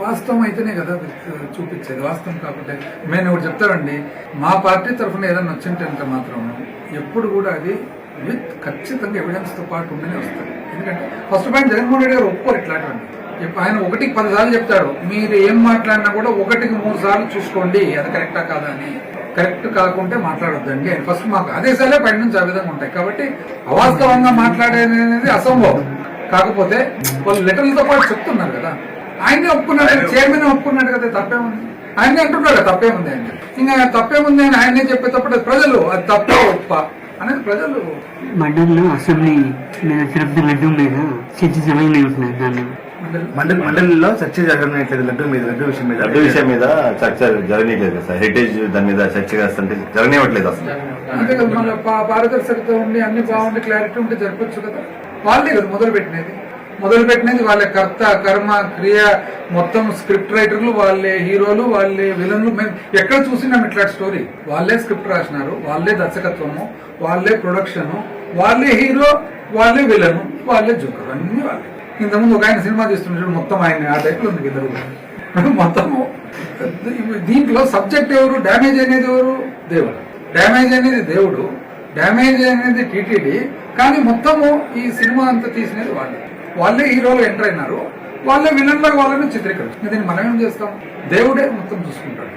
వాస్తవం అయితేనే కదా చూపించేది, వాస్తవం కాకపోతే నేను ఒకటి చెప్తానండి, మా పార్టీ తరఫున ఏదైనా వచ్చింటే మాత్రం ఎప్పుడు కూడా అది విత్ ఖచ్చితంగా ఎవిడెన్స్ తో పాటు ఉండనే వస్తుంది. ఎందుకంటే ఫస్ట్ పాయింట్ జగన్మోహన్ రెడ్డి గారు ఒప్పుకోరు ఇట్లాంటివండి. ఆయన 1కి 10 సార్లు చెప్తాడు, మీరు ఏం మాట్లాడినా కూడా 1కి 3 సార్లు చూసుకోండి అది కరెక్టా కాదా అని. కరెక్ట్ కాకుంటే మాట్లాడొద్దండి అని ఫస్ట్ మాకు ఆదేశాలే పైన నుంచి ఆ విధంగా ఉంటాయి. కాబట్టి అవాస్తవంగా మాట్లాడేది అసంభవం. కాకపోతే వాళ్ళు లెటర్లతో పాటు చెప్తున్నారు కదా, ఆయనే ఒప్పుకున్నాడు, చైర్మన్ ఒప్పుకున్నాడు కదా, తప్పేముంది, ఆయనే అంటున్నాడు తప్పేముంది అని. ఇంకా తప్పేముంది అని ఆయనే చెప్పేటప్పుడు ప్రజలు అది తప్పే ఒప్ప అనేది ప్రజలు. మండలిలో అసెంబ్లీ మీద తిరుపతి లడ్డు మీద చర్చ జరగలేదు. దాన్ని మండలిలో చర్చ జరగట్లేదు. లడ్డు విషయం మీద చర్చ జరగట్లేదు సార్. హెరిటేజ్ దాని మీద చర్చ చేస్తుంటే జరగనివ్వట్లేదు అసలు. అంతే కదా, మళ్ళీ పారదర్శకత ఉండి అన్ని బాగుండి క్లారిటీ ఉంటే జరపచ్చు కదా. వాళ్ళే కదా మొదలుపెట్టినది వాళ్ళే కర్త కర్మ క్రియ మొత్తం. స్క్రిప్ట్ రైటర్లు వాళ్ళే, హీరోలు వాళ్ళే, విలన్లు. మేము ఎక్కడ చూసినాం ఇట్లాంటి స్టోరీ. వాళ్ళే స్క్రిప్ట్ రాసినారు, వాళ్ళే దర్శకత్వము, వాళ్ళే ప్రొడక్షన్, వాళ్ళే హీరో, వాళ్ళే విలన్, వాళ్ళే జోకర్, అన్ని వాళ్ళే. ఇంతకుముందు ఒక ఆయన సినిమా తీస్తుంటాడు, మొత్తం ఆయన ఆ టైప్లో ఉంది ఇద్దరు మొత్తము. దీంట్లో సబ్జెక్ట్ ఎవరు, డ్యామేజ్ అనేది ఎవరు? దేవుడు. డ్యామేజ్ అనేది దేవుడు, డ్యామేజ్ అనేది టీటీడీ. కానీ మొత్తము ఈ సినిమా అంతా తీసినది వాళ్ళే హీరోలు ఎంటర్ అయినారు, వాళ్ళే విలన్లకు వాళ్ళని చిత్రీకరిస్తారు. దీన్ని మనం ఏం చేస్తాం? దేవుడే మొత్తం చూసుకుంటాడు.